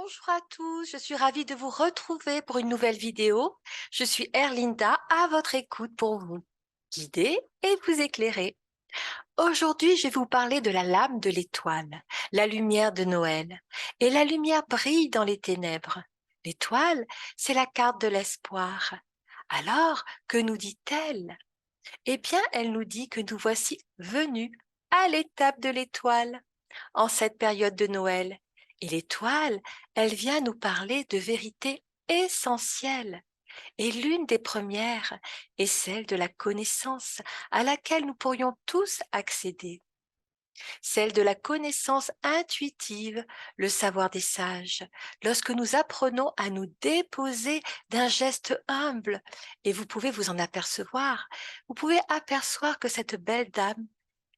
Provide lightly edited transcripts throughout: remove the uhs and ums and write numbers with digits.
Bonjour à tous, je suis ravie de vous retrouver pour une nouvelle vidéo. Je suis Erlinda à votre écoute pour vous guider et vous éclairer. Aujourd'hui, je vais vous parler de la lame de l'étoile, la lumière de Noël. Et la lumière brille dans les ténèbres. L'étoile, c'est la carte de l'espoir. Alors, que nous dit-elle? Eh bien, elle nous dit que nous voici venus à l'étape de l'étoile en cette période de Noël. Et l'étoile, elle vient nous parler de vérités essentielles. Et l'une des premières est celle de la connaissance à laquelle nous pourrions tous accéder. Celle de la connaissance intuitive, le savoir des sages, lorsque nous apprenons à nous déposer d'un geste humble. Et vous pouvez vous en apercevoir. Vous pouvez apercevoir que cette belle dame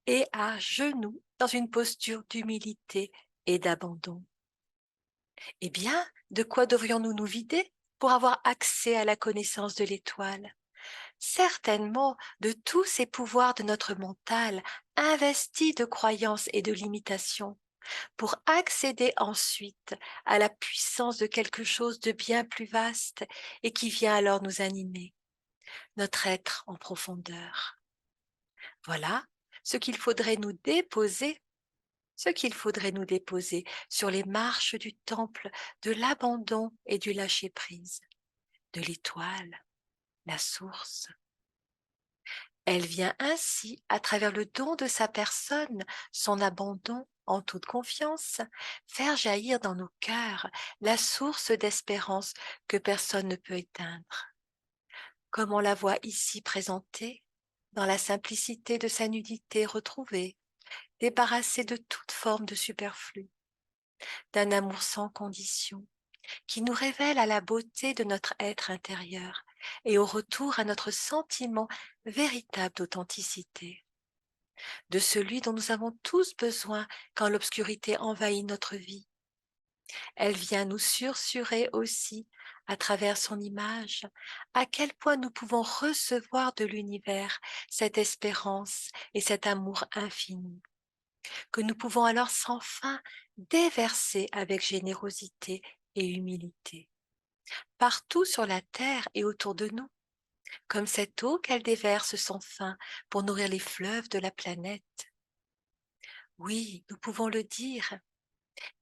est à genoux dans une posture d'humilité et d'abandon. Eh bien, de quoi devrions-nous nous vider pour avoir accès à la connaissance de l'étoile? Certainement de tous ces pouvoirs de notre mental investis de croyances et de limitations, pour accéder ensuite à la puissance de quelque chose de bien plus vaste et qui vient alors nous animer, notre être en profondeur. Voilà ce qu'il faudrait nous déposer sur les marches du temple de l'abandon et du lâcher-prise, de l'étoile, la source. Elle vient ainsi, à travers le don de sa personne, son abandon en toute confiance, faire jaillir dans nos cœurs la source d'espérance que personne ne peut éteindre. Comme on la voit ici présentée, dans la simplicité de sa nudité retrouvée, débarrassée de toute forme de superflu, d'un amour sans condition, qui nous révèle à la beauté de notre être intérieur et au retour à notre sentiment véritable d'authenticité, de celui dont nous avons tous besoin quand l'obscurité envahit notre vie. Elle vient nous susurrer aussi, à travers son image, à quel point nous pouvons recevoir de l'univers cette espérance et cet amour infini, que nous pouvons alors sans fin déverser avec générosité et humilité, partout sur la terre et autour de nous, comme cette eau qu'elle déverse sans fin pour nourrir les fleuves de la planète. Oui, nous pouvons le dire,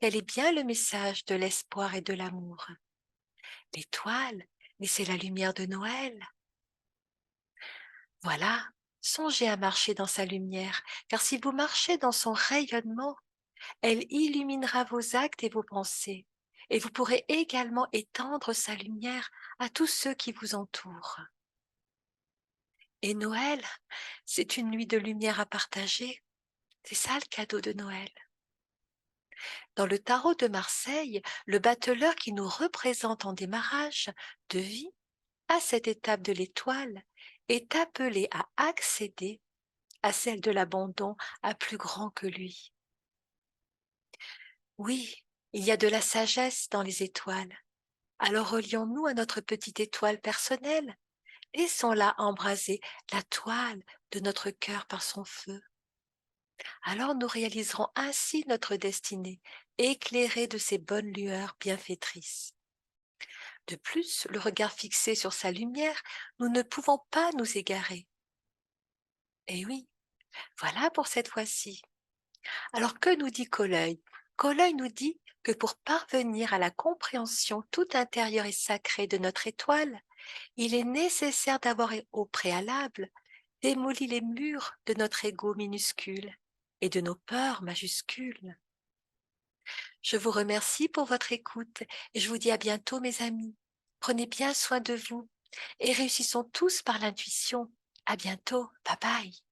quel est bien le message de l'espoir et de l'amour. L'étoile, mais c'est la lumière de Noël. Voilà, songez à marcher dans sa lumière, car si vous marchez dans son rayonnement, elle illuminera vos actes et vos pensées, et vous pourrez également étendre sa lumière à tous ceux qui vous entourent. Et Noël, c'est une nuit de lumière à partager. C'est ça le cadeau de Noël. Dans le tarot de Marseille, le battleur qui nous représente en démarrage de vie à cette étape de l'étoile est appelé à accéder à celle de l'abandon à plus grand que lui. Oui, il y a de la sagesse dans les étoiles. Alors relions-nous à notre petite étoile personnelle. Laissons-la embraser la toile de notre cœur par son feu. Alors nous réaliserons ainsi notre destinée, éclairée de ces bonnes lueurs bienfaitrices. De plus, le regard fixé sur sa lumière, nous ne pouvons pas nous égarer. Eh oui, voilà pour cette fois-ci. Alors que nous dit Coleuil? Coleuil nous dit que pour parvenir à la compréhension tout intérieure et sacrée de notre étoile, il est nécessaire d'avoir au préalable démoli les murs de notre ego minuscule et de nos peurs majuscules. Je vous remercie pour votre écoute et je vous dis à bientôt mes amis. Prenez bien soin de vous et réussissons tous par l'intuition. À bientôt. Bye bye.